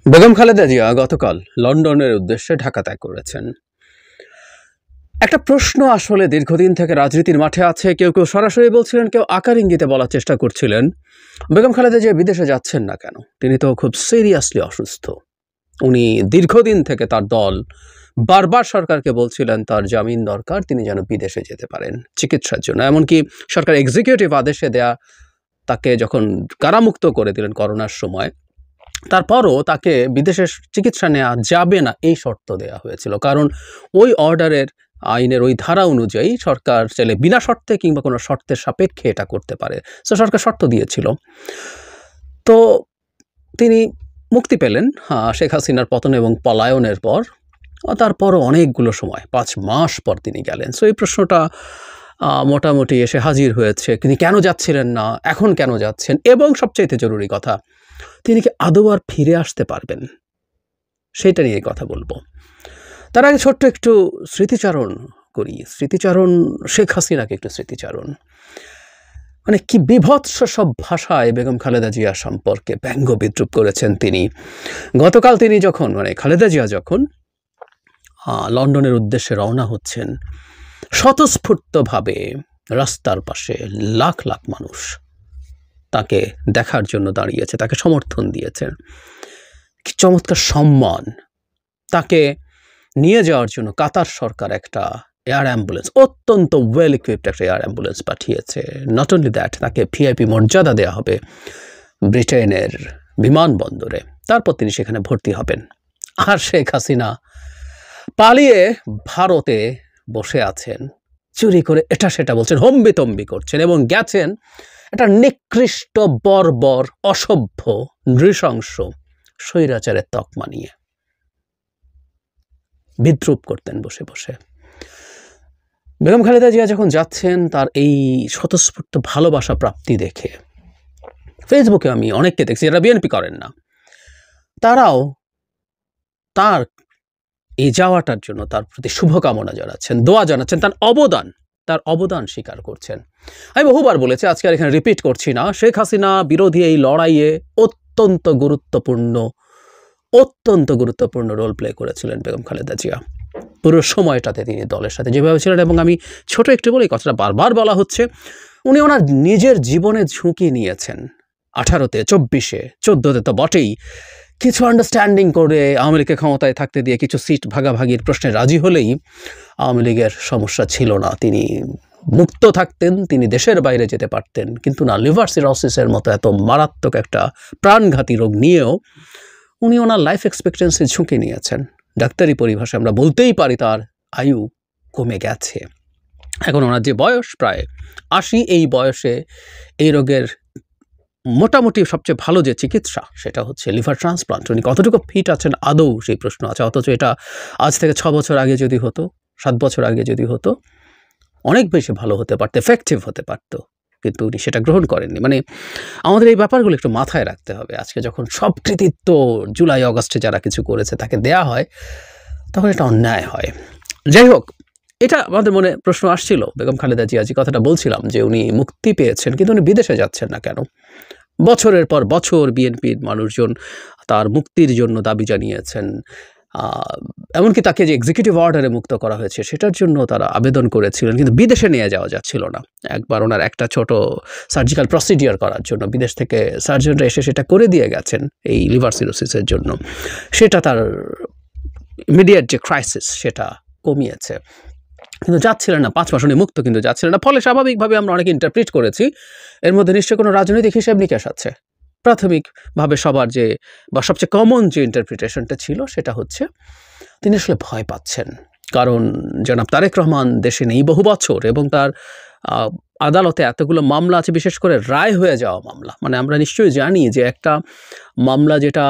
বেগম খালেদা জিয়া গতকাল লন্ডনের উদ্দেশ্যে ঢাকা ত্যাগ করেছেন। একটা প্রশ্ন আসলে দীর্ঘদিন থেকে রাজনীতির মাঠে আছে। কেউ কেউ সরাসরি বলছিলেন, কেউ আকার ইঙ্গিতে বলার চেষ্টা করছিলেন, বেগম খালেদা জিয়া বিদেশে যাচ্ছেন না কেন? তিনি তো খুব সিরিয়াসলি অসুস্থ। উনি দীর্ঘদিন থেকে তার দল বারবার সরকারকে বলছিলেন তার জামিন দরকার, তিনি যেন বিদেশে যেতে পারেন চিকিৎসার জন্য। এমনকি সরকার এক্সিকিউটিভ আদেশে দেয়া তাকে যখন কারামুক্ত করে দিলেন করোনার সময়, তারপরও তাকে বিদেশে চিকিৎসা নেওয়া যাবে না এই শর্ত দেওয়া হয়েছিল। কারণ ওই অর্ডারের আইনের ওই ধারা অনুযায়ী সরকার চাইলে বিনা শর্তে কিংবা কোনো শর্তের সাপেক্ষে এটা করতে পারে। সো সরকার শর্ত দিয়েছিল। তো তিনি মুক্তি পেলেন শেখ হাসিনার পতন এবং পলায়নের পর। তারপরও অনেকগুলো সময় 5 মাস পর তিনি গেলেন। সো এই প্রশ্নটা মোটামুটি এসে হাজির হয়েছে, তিনি কেন যাচ্ছিলেন না, এখন কেন যাচ্ছেন, এবং সবচাইতে জরুরি কথা, তিনি কি আদৌ আর ফিরে আসতে পারবেন, সেটা নিয়ে কথা বলবো। তার আগে ছোট্ট একটু স্মৃতিচারণ করি। শেখ হাসিনাকে একটু স্মৃতিচারণ। মানে কি বিভৎস সব ভাষায় বেগম খালেদা জিয়া সম্পর্কে ব্যঙ্গ বিদ্রুপ করেছেন তিনি। গতকাল তিনি যখন খালেদা জিয়া যখন লন্ডনের উদ্দেশ্যে রওনা হচ্ছেন, স্বতঃস্ফূর্তভাবে রাস্তার পাশে লাখ লাখ মানুষ তাকে দেখার জন্য দাঁড়িয়েছে, তাকে সমর্থন দিয়েছেন। কি চমৎকার সম্মান! তাকে নিয়ে যাওয়ার জন্য কাতার সরকার একটা এয়ার অ্যাম্বুলেন্স, অত্যন্ত ওয়েল ইকুইপড একটা এয়ার অ্যাম্বুলেন্স পাঠিয়েছে। নট অনলি দ্যাট, তাকে ভিআইপি মর্যাদা দেওয়া হবে ব্রিটেনের বিমানবন্দরে। তারপর তিনি সেখানে ভর্তি হবেন। আর শেখ হাসিনা পালিয়ে ভারতে বসে আছেন, চুরি করে এটা সেটা বলছেন, হম্বিতম্বি করছেন, এবং গেছেন একটা নিকৃষ্ট, বর্বর, অসভ্য, নৃশংস স্বৈরাচারের তকমা নিয়ে বিদ্রুপ করতেন বসে বসে। বেগম খালেদা জিয়া যখন যাচ্ছেন, তার এই স্বতঃস্ফূর্ত ভালোবাসা প্রাপ্তি দেখে ফেসবুকে আমি অনেককে দেখছি যারা বিএনপি করেন না, তারাও তার এই যাওয়াটার জন্য তার প্রতি শুভকামনা জানাচ্ছেন, দোয়া জানাচ্ছেন, তার অবদান স্বীকার করছেন। আমি বহুবার বলেছি, আজকে আর এখানে রিপিট করছি না, শেখ হাসিনা বিরোধী এই লড়াইয়ে অত্যন্ত গুরুত্বপূর্ণ রোল প্লে করেছিলেন বেগম খালেদা জিয়া। পুরো সময়টাতে তিনি দলের সাথে যেভাবে ছিলেন, এবং আমি ছোট একটু বলে কথাটা বারবার বলা হচ্ছে, উনি ওনার নিজের জীবনে ঝুঁকি নিয়েছেন। 18-তে, 24-এ, 14-তে তো বটেই। কিছু আন্ডারস্ট্যান্ডিং করে আওয়ামী লীগকে ক্ষমতায় থাকতে দিয়ে কিছু সিট ভাগাভাগির প্রশ্নে রাজি হলেই আওয়ামী লীগের সমস্যা ছিল না। তিনি মুক্ত থাকতেন, তিনি দেশের বাইরে যেতে পারতেন। কিন্তু না, লিভার সিরোসিসের মতো এত মারাত্মক একটা প্রাণঘাতী রোগ নিয়েও উনি ওনার লাইফ এক্সপেক্টেন্সি ঝুঁকি নিয়েছেন। ডাক্তারি পরিভাষায় আমরা বলতেই পারি তার আয়ু কমে গেছে। এখন ওনার যে বয়স প্রায় 80, এই বয়সে এই রোগের মোটামুটি সবচেয়ে ভালো যে চিকিৎসা সেটা হচ্ছে লিভার ট্রান্সপ্লান্ট। উনি কতটুকু ফিট আছেন আদৌ, সেই প্রশ্ন আছে। অথচ এটা আজ থেকে 6 বছর আগে যদি হতো, 7 বছর আগে যদি হতো, অনেক বেশি ভালো হতে পারত, এফেক্টিভ হতে পারত। কিন্তু উনি সেটা গ্রহণ করেননি। আমাদের এই ব্যাপারগুলো একটু মাথায় রাখতে হবে। আজকে যখন সব কৃতিত্ব জুলাই অগাস্টে যারা কিছু করেছে তাকে দেয়া হয়, তখন এটা অন্যায় হয়। যাই হোক, এটা আমাদের মনে প্রশ্ন আসছিল বেগম খালেদা জিয়া, যে কথাটা বলছিলাম, যে উনি মুক্তি পেয়েছেন কিন্তু উনি বিদেশে যাচ্ছেন না কেন? বছরের পর বছর বিএনপির মানুষজন তার মুক্তির জন্য দাবি জানিয়েছেন। এমনকি তাকে যে এক্সিকিউটিভ অর্ডারে মুক্ত করা হয়েছে সেটার জন্য তারা আবেদন করেছিলেন, কিন্তু বিদেশে নিয়ে যাওয়া যাচ্ছিল না। একবার ওনার একটা ছোট সার্জিক্যাল প্রসিডিওর করার জন্য বিদেশ থেকে সার্জনরা এসে সেটা করে দিয়ে গেছেন এই লিভার সিরোসিসের জন্য। সেটা তার ইমিডিয়েট যে ক্রাইসিস সেটা কমিয়েছে, কিন্তু যাচ্ছিলেন না। 5 মাস উনি মুক্ত, কিন্তু যাচ্ছিলেন না। ফলে স্বাভাবিকভাবে আমরা অনেকে ইন্টারপ্রিট করেছি এর মধ্যে নিশ্চয়ই কোনো রাজনৈতিক হিসেব নিকেশ আছে। প্রাথমিকভাবে সবার যে বা সবচেয়ে কমন যে ইন্টারপ্রিটেশনটা ছিল সেটা হচ্ছে তিনি আসলে ভয় পাচ্ছেন। কারণ জনাব তারেক রহমান দেশে নেই বহু বছর, এবং তার আদালতে এতগুলো মামলা আছে, বিশেষ করে রায় হয়ে যাওয়া মামলা। আমরা নিশ্চয়ই জানি যে একটা মামলা যেটা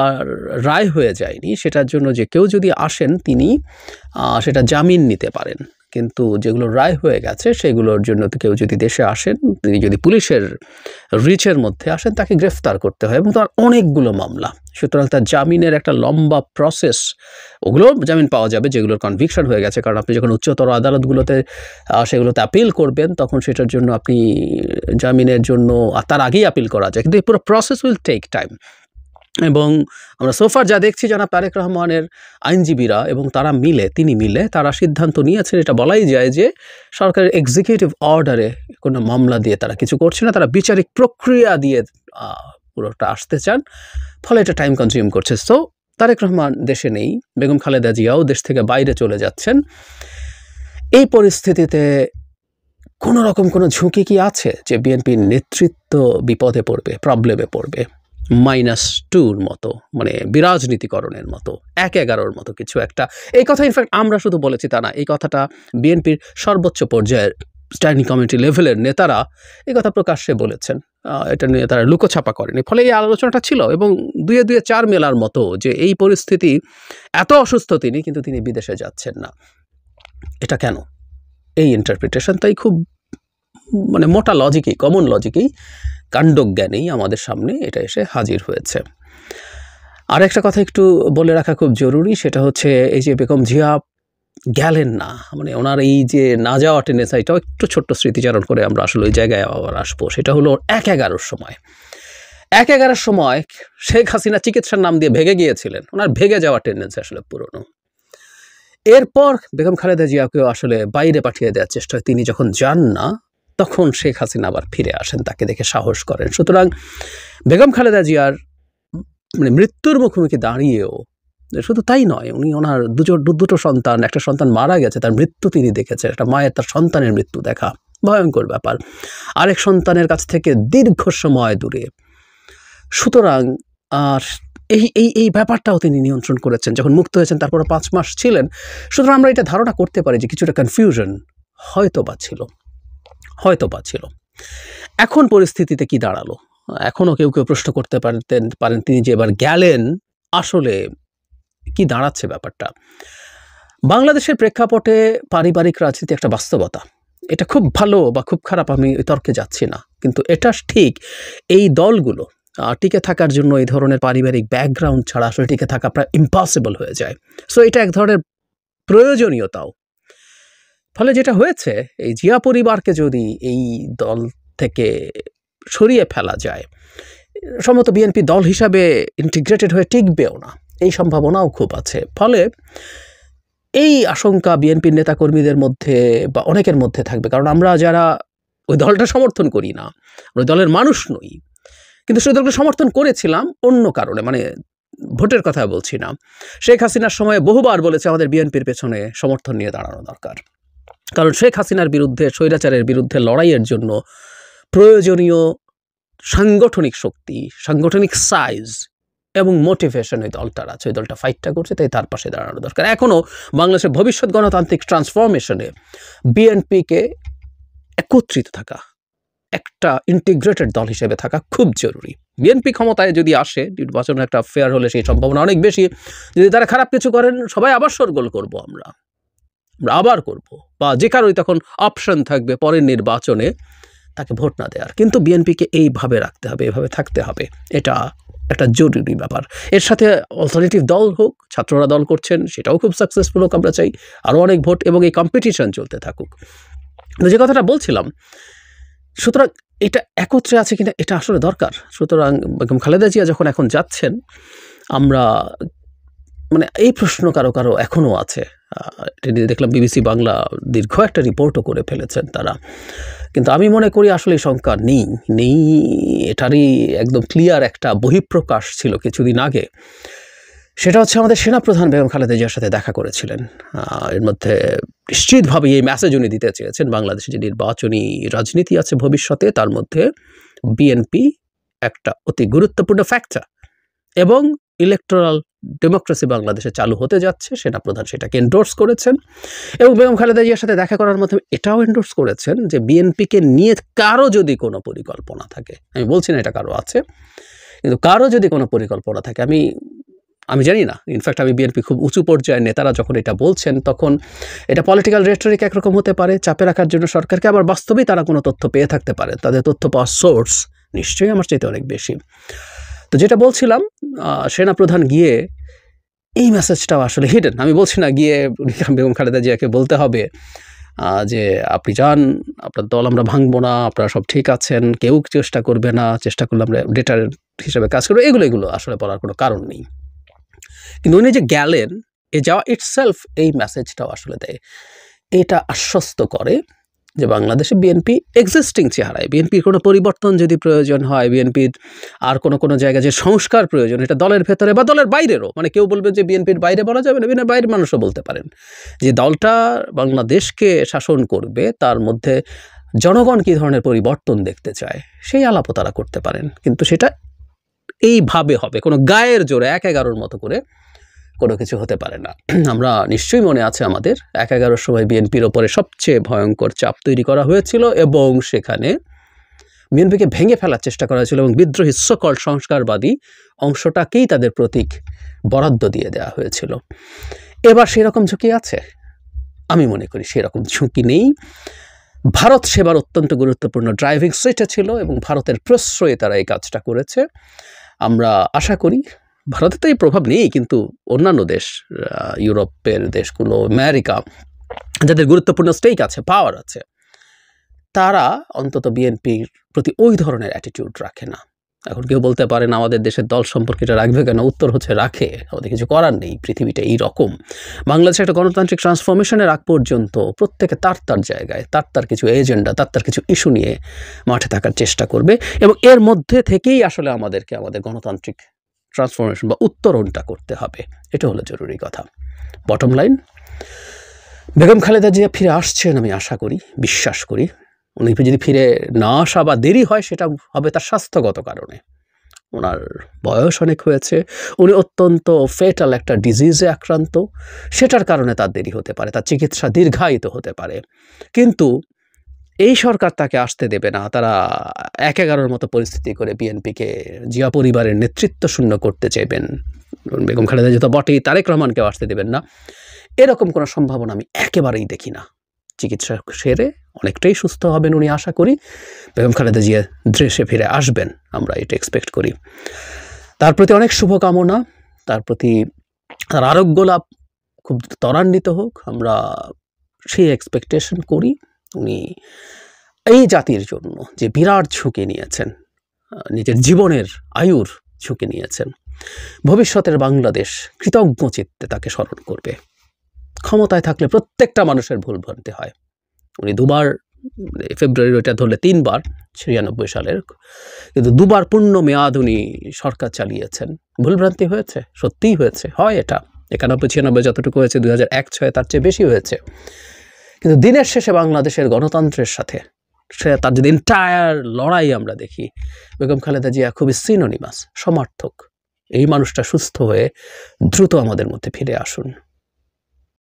রায় হয়ে যায়নি, সেটার জন্য যে কেউ যদি আসেন তিনি সেটা জামিন নিতে পারেন। কিন্তু যেগুলো রায় হয়ে গেছে সেগুলোর জন্য কেউ যদি দেশে আসেন, তিনি যদি পুলিশের রিচের মধ্যে আসেন, তাকে গ্রেফতার করতে হয়, এবং তার অনেকগুলো মামলা। সুতরাং তার জামিনের একটা লম্বা প্রসেস। ওগুলো জামিন পাওয়া যাবে যেগুলোর কনভিকশন হয়ে গেছে, কারণ আপনি যখন উচ্চতর আদালতগুলোতে সেগুলোতে আপিল করবেন তখন সেটার জন্য আপনি জামিনের জন্য তার আগেই আপিল করা যায়, কিন্তু এই পুরো প্রসেস উইল টেক টাইম। এবং আমরা সোফার যা দেখছি জনাব তারেক রহমানের আইনজীবীরা এবং তিনি মিলে তারা সিদ্ধান্ত নিয়েছেন, এটা বলাই যায় যে সরকারের এক্সিকিউটিভ অর্ডারে কোনো মামলা দিয়ে তারা কিছু করছে না, তারা বিচারিক প্রক্রিয়া দিয়ে পুরোটা আসতে চান, ফলে এটা টাইম কনজিউম করছে। সো তারেক রহমান দেশে নেই, বেগম খালেদা জিয়াও দেশ থেকে বাইরে চলে যাচ্ছেন। এই পরিস্থিতিতে কোনো রকম কোনো ঝুঁকি কি আছে যে বিএনপির নেতৃত্ব বিপদে পড়বে, প্রবলেমে পড়বে? -2-র মতো, মানে বিরাজনীতিকরণের মতো, 1-11-র মতো কিছু একটা। এই কথা ইনফ্যাক্ট আমরা শুধু বলেছি তা না, এই কথাটা বিএনপির সর্বোচ্চ পর্যায়ের স্ট্যান্ডিং কমিটি লেভেলের নেতারা এই কথা প্রকাশ্যে বলেছেন, এটা নিয়ে তারা লুকোছাপা করেনি। ফলে এই আলোচনাটা ছিল এবং দুয়ে 4 মেলার মতো যে এই পরিস্থিতি, এত অসুস্থ তিনি, কিন্তু তিনি বিদেশে যাচ্ছেন না। এটা কেন? এই ইন্টারপ্রিটেশনটাই খুব মানে মোটা লজিকেই, কমন লজিকেই, কাণ্ডজ্ঞানেই আমাদের সামনে এটা এসে হাজির হয়েছে। আর একটা কথা একটু বলে রাখা খুব জরুরি, সেটা হচ্ছে এই যে বেগম জিয়া গেলেন না, মানে ওনার এই যে না যাওয়া টেন্ডেন্সি, এটাও একটু ছোট্ট স্মৃতিচারণ করে আমরা আসলে ওই জায়গায় আবার আসবো। সেটা হলো 1-11-র সময় 1-11-র সময় শেখ হাসিনা চিকিৎসার নাম দিয়ে ভেগে গিয়েছিলেন, ওনার ভেগে যাওয়া টেন্ডেন্সি আসলে পুরনো। এরপর বেগম খালেদা জিয়াকেও আসলে বাইরে পাঠিয়ে দেওয়ার চেষ্টা হয়, তিনি যখন যান না তখন শেখ হাসিনা আবার ফিরে আসেন, তাকে দেখে সাহস করেন। সুতরাং বেগম খালেদা জিয়ার মানে মৃত্যুর মুখোমুখি দাঁড়িয়েও শুধু তাই নয়, উনি ওনার দুটো সন্তান, একটা সন্তান মারা গেছে, তার মৃত্যু তিনি দেখেছেন, একটা মায়ের তার সন্তানের মৃত্যু দেখা ভয়ঙ্কর ব্যাপার, আরেক সন্তানের কাছ থেকে দীর্ঘ সময় দূরে। সুতরাং আর এই ব্যাপারটাও তিনি নিয়ন্ত্রণ করেছেন। যখন মুক্ত হয়েছেন তারপরে 5 মাস ছিলেন। সুতরাং আমরা এটা ধারণা করতে পারি যে কিছুটা কনফিউশন হয়তো বা ছিল। এখন পরিস্থিতিতে কি দাঁড়ালো? এখনও কেউ প্রশ্ন করতে পারেন তিনি যে এবার গেলেন, আসলে কি দাঁড়াচ্ছে ব্যাপারটা? বাংলাদেশের প্রেক্ষাপটে পারিবারিক রাজনীতি একটা বাস্তবতা। এটা খুব ভালো বা খুব খারাপ আমি ওই তর্কে যাচ্ছি না, কিন্তু এটা ঠিক এই দলগুলো টিকে থাকার জন্য এই ধরনের পারিবারিক ব্যাকগ্রাউন্ড ছাড়া আসলে টিকে থাকা প্রায় ইম্পসিবল হয়ে যায়। সো এটা এক ধরনের প্রয়োজনীয়তাও। ফলে যেটা হয়েছে, এই জিয়া পরিবারকে যদি এই দল থেকে সরিয়ে ফেলা যায়, সম্ভবত বিএনপি দল হিসাবে ইন্টিগ্রেটেড হয়ে টিকবেও না, এই সম্ভাবনাও খুব আছে। ফলে এই আশঙ্কা বিএনপির নেতাকর্মীদের মধ্যে বা অনেকের মধ্যে থাকবে, কারণ আমরা যারা ওই দলটা সমর্থন করি না, ওই দলের মানুষ নই, কিন্তু সেই দলকে সমর্থন করেছিলাম অন্য কারণে, মানে ভোটের কথা বলছি না। শেখ হাসিনার সময় বহুবার বলেছে আমাদের বিএনপির পেছনে সমর্থন নিয়ে দাঁড়ানো দরকার, কারণ শেখ হাসিনার বিরুদ্ধে, স্বৈরাচারের বিরুদ্ধে লড়াইয়ের জন্য প্রয়োজনীয় সাংগঠনিক শক্তি, সাংগঠনিক সাইজ এবং মোটিভেশন ওই দলটার আছে, ওই দলটা ফাইটটা করছে, তাই তার পাশে দাঁড়ানো দরকার। এখনও বাংলাদেশের ভবিষ্যৎ গণতান্ত্রিক ট্রান্সফরমেশনে বিএনপিকে একত্রিত থাকা, একটা ইন্টিগ্রেটেড দল হিসেবে থাকা খুব জরুরি। বিএনপি ক্ষমতায় যদি আসে, নির্বাচন একটা ফেয়ার হলে সেই সম্ভাবনা অনেক বেশি। যদি তারা খারাপ কিছু করেন, সবাই আবার শোরগোল করবো, আমরা আবার করব, বা যে কারোই তখন অপশন থাকবে পরের নির্বাচনে তাকে ভোট না দেওয়ার। কিন্তু বিএনপিকে এইভাবে রাখতে হবে, এভাবে থাকতে হবে, এটা একটা জরুরি ব্যাপার। এর সাথে অল্টারনেটিভ দল হোক, ছাত্ররা দল করছেন, সেটাও খুব সাকসেসফুল হোক, আমরা চাই আরও অনেক ভোট এবং এই কম্পিটিশন চলতে থাকুক। যে কথাটা বলছিলাম, সুতরাং এটা একত্রে আছে কিনা এটা আসলে দরকার। সুতরাং বেগম খালেদা জিয়া যখন এখন যাচ্ছেন, আমরা মানে এই প্রশ্ন কারো এখনও আছে। দেখলাম বিবিসি বাংলা দীর্ঘ একটা রিপোর্টও করে ফেলেছেন তারা, কিন্তু আমি মনে করি আসলে এই শঙ্কা নেই। এটারই একদম ক্লিয়ার একটা বহিঃপ্রকাশ ছিল কিছুদিন আগে। সেটা হচ্ছে আমাদের সেনাপ্রধান বেগম খালেদা জিয়ার সাথে দেখা করেছিলেন। এর মধ্যে নিশ্চিতভাবে এই মেসেজ উনি দিতে চেয়েছেন, বাংলাদেশে যে নির্বাচনী রাজনীতি আছে ভবিষ্যতে, তার মধ্যে বিএনপি একটা অতি গুরুত্বপূর্ণ ফ্যাক্টর, এবং ইলেকটোরাল ডেমোক্রেসি বাংলাদেশে চালু হতে যাচ্ছে। সেনাপ্রধান সেটাকে এন্ডোর্স করেছেন এবং বেগম খালেদা জিয়ার সাথে দেখা করার মাধ্যমে এটাও এন্ডোর্স করেছেন যে বিএনপিকে নিয়ে কারো যদি কোনো পরিকল্পনা থাকে, আমি বলছি না এটা কারো আছে, কিন্তু কারো যদি কোনো পরিকল্পনা থাকে, আমি জানি না, ইনফ্যাক্ট আমি বিএনপি খুব উঁচু পর্যায়ের নেতারা যখন এটা বলছেন, তখন এটা পলিটিক্যাল রেটরিক একরকম হতে পারে, চাপে রাখার জন্য সরকারকে, আবার বাস্তবেই তারা কোনো তথ্য পেয়ে থাকতে পারে, তাদের তথ্য পাওয়ার সোর্স নিশ্চয়ই আমার চাইতে অনেক বেশি। তো যেটা বলছিলাম, সেনাপ্রধান গিয়ে এই মেসেজটাও আসলে হিডেন। আমি বলছি না গিয়ে বেগম খালেদা জিয়াকে বলতে হবে যে আপনি যান, আপনার দল আমরা ভাঙবো না, আপনারা সব ঠিক আছেন, কেউ চেষ্টা করবে না, চেষ্টা করলে আমরা ডেটারেন্ট হিসেবে কাজ করবো, এগুলো আসলে বলার কোনো কারণ নেই। কিন্তু উনি যে গেলেন, যাওয়া ইটসেলফ এই মেসেজটাও আসলে দেয়, এটা আশ্বস্ত করে যে বাংলাদেশে বিএনপি এক্সিস্টিং চেহারায়, বিএনপির কোনো পরিবর্তন যদি প্রয়োজন হয়, বিএনপির আর কোনো জায়গায় যে সংস্কার প্রয়োজন, এটা দলের ভেতরে বা দলের বাইরেরও, মানে কেউ বলবে যে বিএনপির বাইরে বলা যাবে না, বিএনপির বাইরের মানুষও বলতে পারেন যে দলটা বাংলাদেশকে শাসন করবে, তার মধ্যে জনগণ কী ধরনের পরিবর্তন দেখতে চায় সেই আলাপও তারা করতে পারেন। কিন্তু সেটা এইভাবে হবে, কোনো গায়ের জোরে ১-১১-র মতো করে কোনো কিছু হতে পারে না। আমরা নিশ্চয়ই মনে আছে আমাদের ১-১১-র সময় বিএনপির ওপরে সবচেয়ে ভয়ঙ্কর চাপ তৈরি করা হয়েছিল এবং সেখানে বিএনপিকে ভেঙে ফেলার চেষ্টা করা হয়েছিল এবং বিদ্রোহী সকল সংস্কারবাদী অংশটাকেই তাদের প্রতীক বরাদ্দ দিয়ে দেওয়া হয়েছিল। এবার সেরকম ঝুঁকি আছে? আমি মনে করি সেরকম ঝুঁকি নেই। ভারত সেবার অত্যন্ত গুরুত্বপূর্ণ ড্রাইভিং সিটে ছিল এবং ভারতের প্রশ্রয়ে তারা এই কাজটা করেছে। আমরা আশা করি, ভারতে তো এই প্রভাব নেই, কিন্তু অন্যান্য দেশ, ইউরোপের দেশগুলো, আমেরিকা, যাদের গুরুত্বপূর্ণ স্টেক আছে, পাওয়ার আছে, তারা অন্তত বিএনপির প্রতি ওই ধরনের অ্যাটিটিউড রাখে না। এখন কেউ বলতে পারেন আমাদের দেশের দল সম্পর্কে এটা রাখবে কেন? উত্তর হচ্ছে রাখে, আমাদের কিছু করার নেই, পৃথিবীটা এই রকম। বাংলাদেশে একটা গণতান্ত্রিক ট্রান্সফরমেশনের আগ পর্যন্ত প্রত্যেকে তার জায়গায় তার কিছু এজেন্ডা, তার কিছু ইস্যু নিয়ে মাঠে থাকার চেষ্টা করবে এবং এর মধ্যে থেকেই আসলে আমাদেরকে আমাদের গণতান্ত্রিক ট্রান্সফরমেশন বা উত্তরণটা করতে হবে। এটা হলো জরুরি কথা। বটম লাইন, বেগম খালেদা জিয়া ফিরে আসছেন, আমি আশা করি, বিশ্বাস করি। উনি যদি ফিরে না আসা বা দেরি হয়, সেটা হবে তার স্বাস্থ্যগত কারণে। ওনার বয়স অনেক হয়েছে, উনি অত্যন্ত ফেটাল একটা ডিজিজে আক্রান্ত, সেটার কারণে তার দেরি হতে পারে, তার চিকিৎসা দীর্ঘায়িত হতে পারে। কিন্তু এই সরকার তাকে আসতে দেবে না। তারা ১-১১-র মতো পরিস্থিতি করে বিএনপিকে, জিয়া পরিবারের নেতৃত্ব শূন্য করতে চাইবেন। বেগম খালেদা জিয়া তো বটেই, তারেক রহমানকেও আসতে দেবেন না। এরকম কোনো সম্ভাবনা আমি একেবারেই দেখি না। চিকিৎসা সেরে অনেকটাই সুস্থ হবেন উনি, আশা করি। বেগম খালেদা জিয়া দেশে ফিরে আসবেন, আমরা এটা এক্সপেক্ট করি। তার প্রতি অনেক শুভকামনা, তার প্রতি তার আরোগ্য লাভ খুব ত্বরান্বিত হোক, আমরা সেই এক্সপেকটেশন করি। উনি এই জাতির জন্য যে বিরাট ঝুঁকি নিয়েছেন, নিজের জীবনের আয়ুর ঝুঁকি নিয়েছেন, ভবিষ্যতের বাংলাদেশ কৃতজ্ঞ চিত্তে তাকে স্মরণ করবে। ক্ষমতায় থাকলে প্রত্যেকটা মানুষের ভুল ভ্রান্তি হয়। উনি দুবার, ফেব্রুয়ারির ওইটা ধরলে ৩ বার, ৯৬ সালের, কিন্তু ২ বার পূর্ণ মেয়াদ উনি সরকার চালিয়েছেন। ভুলভ্রান্তি হয়েছে, সত্যিই হয়েছে, হয় এটা ৯১-৯৬ যতটুকু হয়েছে, ২০০১-০৬ তার চেয়ে বেশি হয়েছে। কিন্তু দিনের শেষে বাংলাদেশের গণতন্ত্রের সাথে তার যদি এন্টায়ার লড়াই আমরা দেখি, বেগম খালেদা জিয়া খুবই সিনোনিমাস, সমার্থক। এই মানুষটা সুস্থ হয়ে দ্রুত আমাদের মধ্যে ফিরে আসুন।